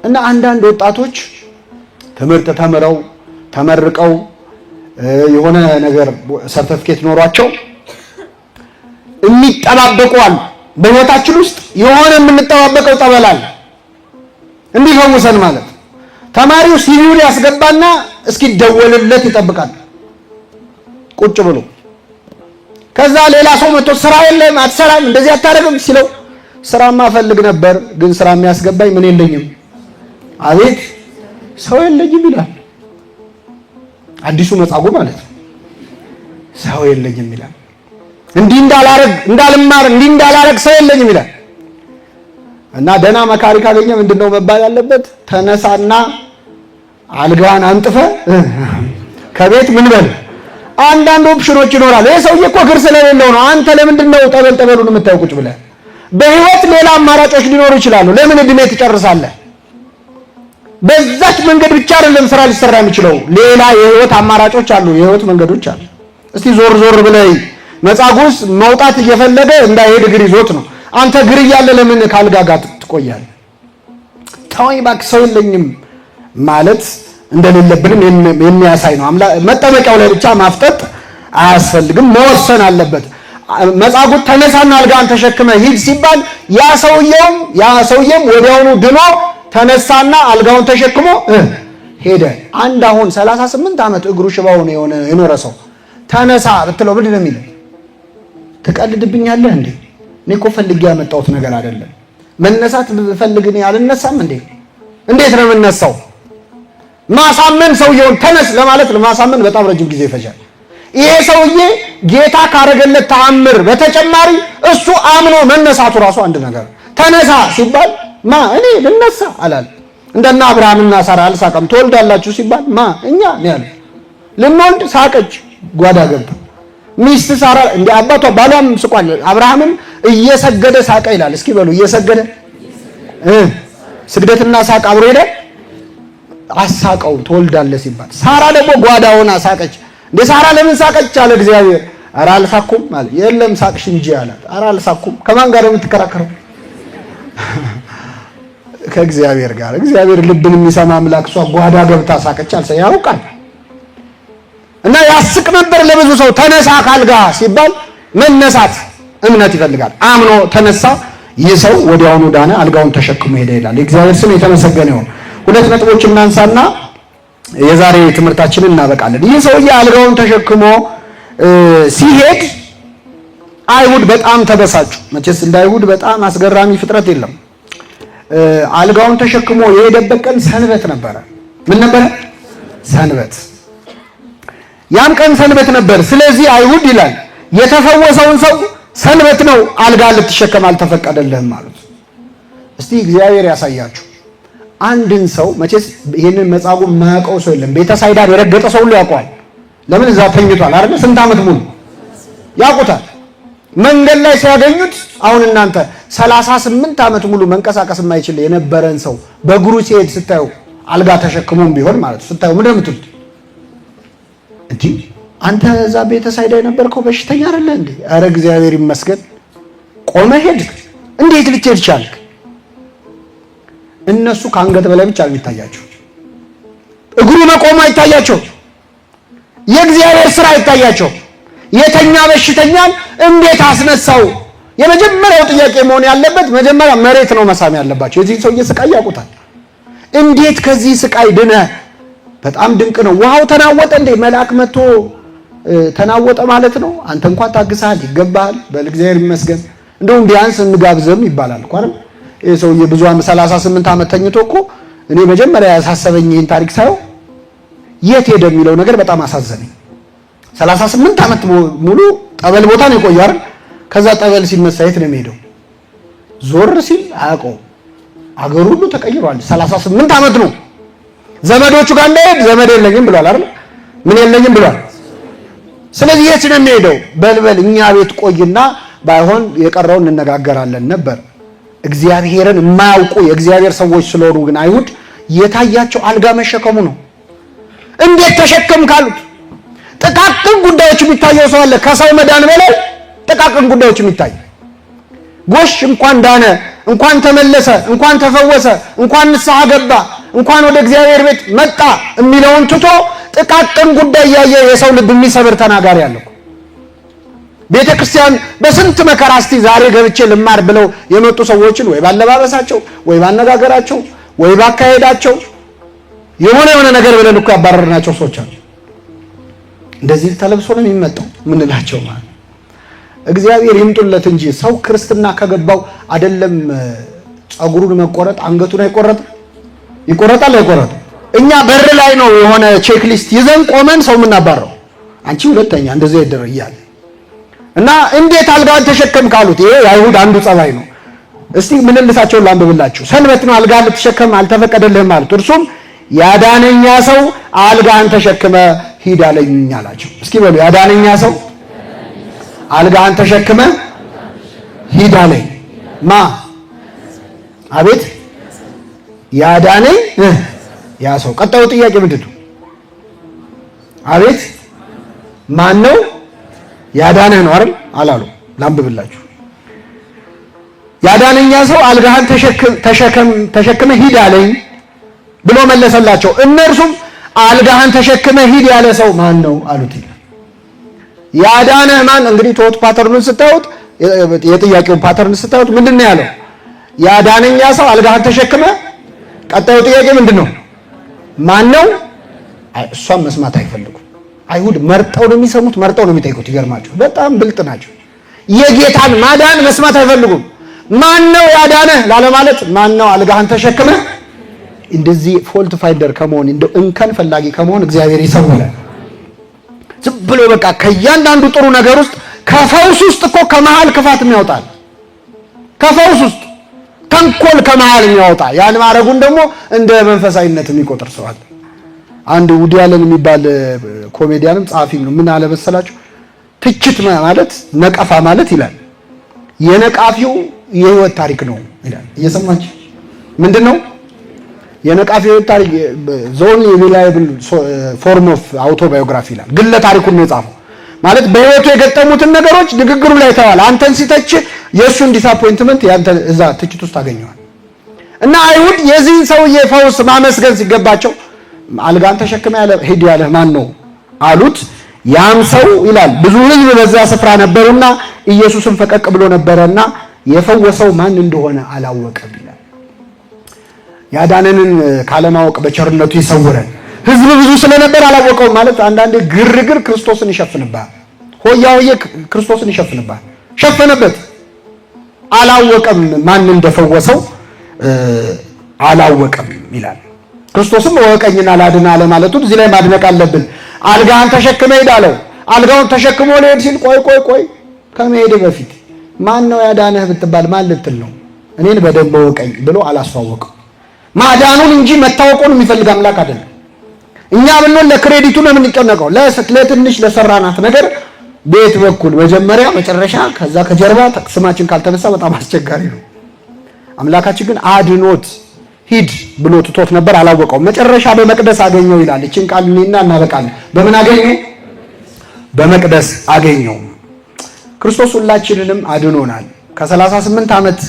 እና አንዳንድ ወጣቶች ትምህርት ተምረው ተመርቀው የሆነ ነገር ሰርቲፊኬት ኖሯቸው የሚጠባበቁ አሉ። በህይወታችን ውስጥ የሆነ የምንጠባበቀው ጠበላል እንዲፈውሰን ማለት ተማሪው ሲቪውን ያስገባና እስኪደወልለት ይጠብቃል ቁጭ ብሎ። ከዛ ሌላ ሰው መጥቶ ስራ የለም አትሰራም እንደዚህ አታረግም ሲለው ስራማ ፈልግ ነበር ግን ስራ የሚያስገባኝ ምን የለኝም፣ አቤት ሰው የለኝም ይላል። አዲሱ መጻጉዕ ማለት ነው። ሰው የለኝም ይላል። እንዲህ እንዳላረግ እንዳልማር እንዲህ እንዳላረግ ሰው የለኝም ይላል። እና ደህና መካሪ ካገኘ ምንድነው መባል ያለበት? ተነሳና አልጋን አንጥፈ ከቤት ምን በል። አንዳንድ ኦፕሽኖች ይኖራል። ይሄ ሰውዬ እኮ እግር ስለሌለው ነው። አንተ ለምንድነው ጠበሉን የምታየው ቁጭ ብለህ? በህይወት ሌላ አማራጮች ሊኖሩ ይችላሉ። ለምን እድሜ ትጨርሳለህ? በዛች መንገድ ብቻ አይደለም ስራ ሊሰራ የሚችለው። ሌላ የህይወት አማራጮች አሉ፣ የህይወት መንገዶች አሉ። እስቲ ዞር ዞር ብለህ መጻጉዕ መውጣት እየፈለገ እንዳይሄድ እግር ይዞት ነው። አንተ እግር እያለ ለምን ካልጋ ጋር ትቆያለህ? ተወኝ እባክህ ሰው የለኝም ማለት እንደሌለብንም የሚያሳይ ነው። መጠመቂያው ላይ ብቻ ማፍጠጥ አያስፈልግም፣ መወሰን አለበት። መጻጉዕ ተነሳና አልጋን ተሸክመ ሂድ ሲባል ያ ሰውየም ወዲያውኑ ድኖ ተነሳና አልጋውን ተሸክሞ ሄደ። አንድ አሁን 38 ዓመት እግሩ ሽባው ነው የኖረ ሰው ተነሳ ብትለው ምንድን ነው የሚለው? ትቀልድብኛለህ እንዴ? እኔ እኮ ፈልጌ ያመጣሁት ነገር አይደለም። መነሳት ፈልግ እኔ አልነሳም እንዴ? እንዴት ነው የምነሳው? ማሳመን ሰውየውን ተነስ ለማለት ለማሳመን በጣም ረጅም ጊዜ ይፈጃል። ይሄ ሰውዬ ጌታ ካረገለት ተአምር በተጨማሪ እሱ አምኖ መነሳቱ ራሱ አንድ ነገር። ተነሳ ሲባል እኔ ልነሳ አላል። እንደና አብርሃምና ሳራ አልሳቀም። ትወልዳላችሁ ሲባል እኛ ነው ያለ። ልንወልድ ሳቀች፣ ጓዳ ገባ። ሚስት ሳራ እንደ አባቷ ባሏም ስቋል። አብርሃምም እየሰገደ ሳቀ ይላል። እስኪ በሉ እየሰገደ ስግደትና ሳቅ አብሮ ሄደ። አሳቀው ትወልዳለህ ሲባል። ሳራ ደግሞ ጓዳ ሆና ሳቀች። እንደ ሳራ ለምን ሳቀች አለ እግዚአብሔር። ኧረ አልሳኩም ማለት የለም ሳቅሽ እንጂ አላት። ኧረ አልሳኩም። ከማን ጋር የምትከራከረው? ከእግዚአብሔር ጋር። እግዚአብሔር ልብን የሚሰማ አምላክ። እሷ ጓዳ ገብታ ሳቀች አልሰ ያውቃል። እና ያስቅ ነበር ለብዙ ሰው። ተነሳ ካልጋ ሲባል መነሳት እምነት ይፈልጋል። አምኖ ተነሳ። ይህ ሰው ወዲያውኑ ዳነ፣ አልጋውን ተሸክሞ ሄደ ይላል። የእግዚአብሔር ስም የተመሰገነ ይሁን። ሁለት ነጥቦች እናንሳና የዛሬ ትምህርታችንን እናበቃለን። ይህ ሰውዬ አልጋውን ተሸክሞ ሲሄድ አይሁድ በጣም ተበሳጩ። መቼስ እንደ አይሁድ በጣም አስገራሚ ፍጥረት የለም። አልጋውን ተሸክሞ የሄደበት ቀን ሰንበት ነበረ። ምን ነበረ? ሰንበት። ያም ቀን ሰንበት ነበር። ስለዚህ አይሁድ ይላል የተፈወሰውን ሰው ሰንበት ነው አልጋ ልትሸከም አልተፈቀደልህም ማለት። እስቲ እግዚአብሔር ያሳያችሁ። አንድን ሰው መቼስ ይሄንን መጻጉዕ የማያውቀው ሰው የለም። ቤተሳይዳን የረገጠ ሰው ሁሉ ያውቀዋል። ለምን እዛ ተኝቷል አይደል? ስንት ዓመት ሙሉ ያውቁታል። መንገድ ላይ ሲያገኙት አሁን እናንተ 38 ዓመት ሙሉ መንቀሳቀስ የማይችል የነበረን ሰው በእግሩ ሲሄድ ስታዩ አልጋ ተሸክሞም ቢሆን ማለት ስታዩ ምንድን ነው የምትሉት? እንዴ አንተ እዛ ቤተሳይዳ የነበርከው በሽተኛ አይደለ እንዴ? ኧረ እግዚአብሔር ይመስገን ቆመ ሄድክ። እንዴት ልትሄድ ቻልክ? እነሱ ከአንገት በላይ ብቻ ነው የሚታያቸው። እግሩ መቆሙ አይታያቸው። የእግዚአብሔር ስራ አይታያቸው። የተኛ በሽተኛን እንዴት አስነሳው? የመጀመሪያው ጥያቄ መሆን ያለበት መጀመሪያ መሬት ነው መሳም ያለባቸው። የዚህ ሰውዬ ስቃይ ያውቁታል። እንዴት ከዚህ ስቃይ ድነ? በጣም ድንቅ ነው። ውሃው ተናወጠ እንዴ? መልአክ መጥቶ ተናወጠ ማለት ነው። አንተ እንኳን ታግሰሃል፣ ይገባሃል፣ በእግዚአብሔር ይመስገን። እንደውም ቢያንስ እንጋብዘም ይባላል እኮ አይደል? ይሄ ሰውዬ ብዙ 38 ዓመት ተኝቶ እኮ እኔ መጀመሪያ ያሳሰበኝ ይሄን ታሪክ ሳየው የት ሄደ የሚለው ነገር በጣም አሳዘነኝ። 38 ዓመት ሙሉ ጠበል ቦታ ነው የቆየው አይደል? ከዛ ጠበል ሲነሳ የት ነው የሚሄደው? ዞር ሲል አያውቀው። አገሩ ሁሉ ተቀይሯል። 38 ዓመት ነው። ዘመዶቹ ጋር እንደሄድ ዘመድ የለኝም ብሏል አይደል? ምን የለኝም ብሏል። ስለዚህ የት ነው የሚሄደው? በልበል እኛ ቤት ቆይና ባይሆን የቀረውን እንነጋገራለን ነበር። እግዚአብሔርን የማያውቁ የእግዚአብሔር ሰዎች ስለሆኑ ግን አይሁድ የታያቸው አልጋ መሸከሙ ነው። እንዴት ተሸከም ካሉት ጥቃቅን ጉዳዮች የሚታየው ሰው አለ። ከሰው መዳን በላይ ጥቃቅን ጉዳዮች የሚታይ ጎሽ እንኳን ዳነ እንኳን ተመለሰ፣ እንኳን ተፈወሰ፣ እንኳን ንስሐ ገባ፣ እንኳን ወደ እግዚአብሔር ቤት መጣ የሚለውን ትቶ ጥቃቅን ጉዳይ ያየ የሰው ልብ የሚሰብር ተናጋሪ አለው። ቤተ ክርስቲያን በስንት መከራ እስቲ ዛሬ ገብቼ ልማር ብለው የመጡ ሰዎችን ወይ ባለባበሳቸው ወይ ባነጋገራቸው ወይ ባካሄዳቸው የሆነ ነገር ብለን እኮ ያባረርናቸው ሰዎች አሉ። እንደዚህ ተለብሶ ነው የሚመጣው ምንላቸው ማለት እግዚአብሔር ይምጡለት እንጂ ሰው ክርስትና ከገባው አይደለም ጸጉሩን መቆረጥ አንገቱን አይቆረጥ ይቆረጣል አይቆረጥ። እኛ በር ላይ ነው የሆነ ቼክ ሊስት ይዘን ቆመን ሰው ምናባረው አንቺ ሁለተኛ እንደዚህ ይደረጋል እና እንዴት አልጋን ተሸከም ካሉት ይሄ አይሁድ አንዱ ጸባይ ነው። እስቲ ምንልሳቸውን ላንብብላችሁ። ሰንበት ነው አልጋን ልትሸከም አልተፈቀደልህም ማለት እርሱም ያዳነኛ ሰው አልጋን ተሸክመ ሂድ አለኝ አላቸው። እስኪ በሉ ያዳነኛ ሰው አልጋን ተሸክመ ሂድ አለኝ ማ አቤት ያዳነኝ ያ ሰው። ቀጣዩ ጥያቄ ምንድን ነው? አቤት ማን ነው ያዳነህ ነው አይደል አላሉ። ላንብብላችሁ። ያዳነኛ ሰው አልጋህን ተሸክመ ሂድ አለኝ ብሎ መለሰላቸው። እነርሱም አልጋህን ተሸክመ ሂድ ያለ ሰው ማን ነው አሉት። ያዳነህ ማን? እንግዲህ ቶት ፓተርኑን ስታዩት የጥያቄውን ፓተርን ስታዩት ምንድነው ያለው? ያዳነኛ ሰው አልጋህን ተሸክመ። ቀጣዩ ጥያቄ ምንድነው? ማን ነው? እሷን መስማት አይፈልጉም። አይሁድ መርጠው ነው የሚሰሙት፣ መርጠው ነው የሚጠይቁት። ይገርማችሁ፣ በጣም ብልጥ ናቸው። የጌታን ማዳን መስማት አይፈልጉም። ማን ነው ያዳነህ ላለ ማለት ማን ነው አልጋህን ተሸክመ። እንደዚህ ፎልት ፋይንደር ከመሆን እንደው እንከን ፈላጊ ከመሆን እግዚአብሔር ይሰውራል። ዝም ብሎ በቃ ከእያንዳንዱ ጥሩ ነገር ውስጥ ከፈውስ ውስጥ እኮ ከመሃል ክፋት የሚያወጣል። ከፈውስ ውስጥ ተንኮል ከመሃል የሚያወጣ ያን ማረጉን ደግሞ እንደ መንፈሳዊነት የሚቆጥር ሰው አለ። አንድ ውዲ አለን የሚባል ኮሜዲያንም ጸሐፊም ነው። ምን አለ መሰላችሁ? ትችት ማለት ነቀፋ ማለት ይላል የነቃፊው የህይወት ታሪክ ነው ይላል። እየሰማችሁ ምንድነው? የነቃፊው ታሪክ ዞን ሪላየብል ፎርም ኦፍ አውቶባዮግራፊ ይላል። ግለ ታሪኩን ነው የጻፈው። ማለት በህይወቱ የገጠሙትን ነገሮች ንግግሩ ላይ ተዋል። አንተን ሲተች የእሱን ዲስአፖይንትመንት ያንተ እዛ ትችት ውስጥ ታገኘዋል። እና አይሁድ የዚህን ሰውዬ ፈውስ ማመስገን ሲገባቸው አልጋን ተሸክመ ያለ ሂድ ያለ ማን ነው አሉት። ያም ሰው ይላል ብዙ ህዝብ በዛ ስፍራ ነበሩና ኢየሱስን ፈቀቅ ብሎ ነበረና የፈወሰው ማን እንደሆነ አላወቀም ይላል። ያዳነንን ካለማወቅ በቸርነቱ ይሰውረን። ህዝብ ብዙ ስለነበር አላወቀውም ማለት አንዳንዴ ግርግር ክርስቶስን ይሸፍንባል። ሆያ ሆየ ክርስቶስን ይሸፍንባል። ሸፈነበት። አላወቀም ማን እንደፈወሰው አላወቀም ይላል። ክርስቶስም ወቀኝና ላድና አለ ማለቱ እዚህ ላይ ማድነቅ አለብን። አልጋህን ተሸክመ ሄድ አለው። አልጋውን ተሸክሞ ሊሄድ ሲል ቆይ ከመሄድ በፊት ማን ነው ያዳነህ ብትባል ማን ልትል ነው? እኔን በደንብ ወቀኝ ብሎ አላስተዋወቀው። ማዳኑን እንጂ መታወቁን የሚፈልግ አምላክ አይደለም። እኛ ብንሆን ለክሬዲቱ ነው የምንጨነቀው። ለትንሽ ለሰራናት ነገር ቤት በኩል መጀመሪያ መጨረሻ ከዛ ከጀርባ ስማችን ካልተነሳ በጣም አስቸጋሪ ነው። አምላካችን ግን አድኖት ሂድ ብሎ ትቶት ነበር፣ አላወቀው። መጨረሻ በመቅደስ አገኘው ይላል። እቺን ቃል እኔና እናበቃለን። በምን አገኘው? በመቅደስ አገኘው። ክርስቶስ ሁላችንንም አድኖናል። ከ38 ዓመት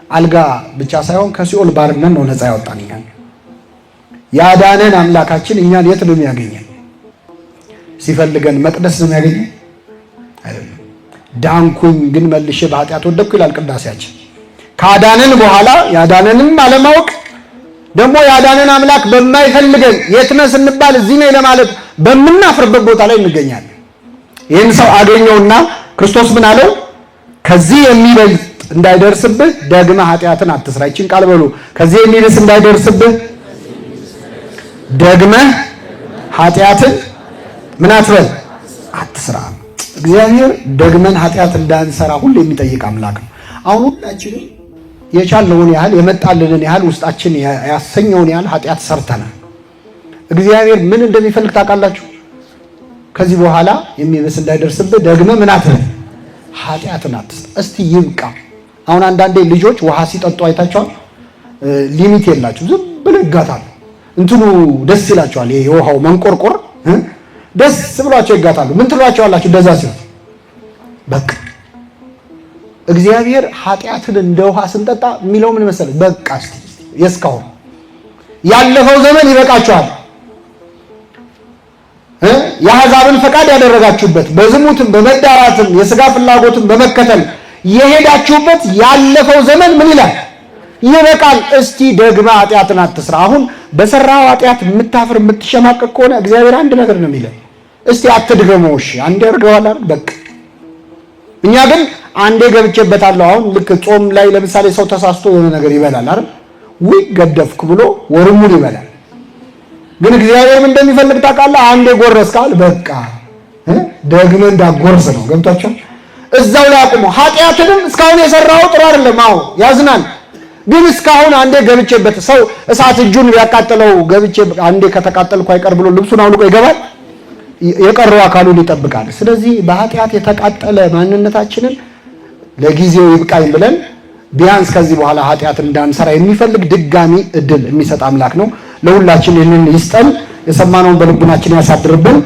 አልጋ ብቻ ሳይሆን ከሲኦል ባርነት ነው ነፃ ያወጣን። ያዳነን አምላካችን እኛን የት ነው የሚያገኘን? ሲፈልገን መቅደስ ነው የሚያገኘን አይደለም። ዳንኩኝ ግን መልሼ በኃጢአት ወደቅኩ ይላል ቅዳሴያችን። ካዳነን በኋላ ያዳነንም አለማወቅ ደግሞ ያዳነን አምላክ በማይፈልገን የት ነህ ስንባል እዚህ ነኝ ለማለት በምናፍርበት ቦታ ላይ እንገኛለን። ይህን ሰው አገኘውና ክርስቶስ ምን አለው? ከዚህ የሚበልጥ እንዳይደርስብህ ደግመህ ኃጢአትን አትስራ። ይህችን ቃል በሉ። ከዚህ የሚልስ እንዳይደርስብህ ደግመህ ኃጢአትን ምን አትበል አትስራ። እግዚአብሔር ደግመን ኃጢአት እንዳንሰራ ሁሉ የሚጠይቅ አምላክ ነው። አሁን ሁላችንም የቻልነውን ያህል የመጣልንን ያህል ውስጣችን ያሰኘውን ያህል ኃጢአት ሰርተናል። እግዚአብሔር ምን እንደሚፈልግ ታውቃላችሁ? ከዚህ በኋላ የሚብስ እንዳይደርስብህ ደግመህ ምን አትበል ኃጢአትን አትስራ። እስቲ ይብቃ። አሁን አንዳንዴ ልጆች ውሃ ሲጠጡ አይታቸዋል። ሊሚት የላቸው ዝም ብለው ይጋታሉ። እንትኑ ደስ ይላቸዋል። ይሄ የውሃው መንቆርቆር ደስ ብሏቸው ይጋታሉ። ምን ትሏቸዋላችሁ? እንደዛ ሲሆን በቃ እግዚአብሔር ኃጢአትን እንደ ውሃ ስንጠጣ የሚለው ምን መሰለህ? በቃ እስቲ የስካው ያለፈው ዘመን ይበቃችኋል። የአሕዛብን ፈቃድ ያደረጋችሁበት በዝሙትም በመዳራትም የሥጋ ፍላጎትም በመከተል የሄዳችሁበት ያለፈው ዘመን ምን ይላል? ይበቃል። እስቲ ደግማ ኃጢአትን አትስራ። አሁን በሰራው ኃጢአት የምታፍር የምትሸማቀቅ ከሆነ እግዚአብሔር አንድ ነገር ነው የሚለው፣ እስቲ አትድገመው። እሺ አንዴ አድርገዋል አይደል? በቃ እኛ ግን አንዴ ገብቼበታለሁ። አሁን ልክ ጾም ላይ ለምሳሌ ሰው ተሳስቶ የሆነ ነገር ይበላል አይደል? ውይ ገደፍክ ብሎ ወርሙን ይበላል። ግን እግዚአብሔር ምን እንደሚፈልግ ታውቃለህ? አንዴ ጎረስካል፣ በቃ ደግመህ እንዳጎርስ ነው። ገብቷቸው እዛው ላይ አቁሞ ኃጢአትንም እስካሁን የሰራው ጥሩ አይደለም። አዎ ያዝናል። ግን እስካሁን አንዴ ገብቼበት ሰው እሳት እጁን ቢያቃጥለው ገብቼ አንዴ ከተቃጠልኩ አይቀር ብሎ ልብሱን አውልቆ ይገባል? የቀረው አካሉን ይጠብቃል። ስለዚህ በኃጢአት የተቃጠለ ማንነታችንን ለጊዜው ይብቃኝ ብለን ቢያንስ ከዚህ በኋላ ኃጢአትን እንዳንሰራ የሚፈልግ ድጋሚ እድል የሚሰጥ አምላክ ነው። ለሁላችን ይህንን ይስጠን። የሰማነውን በልቡናችን ያሳድርብን።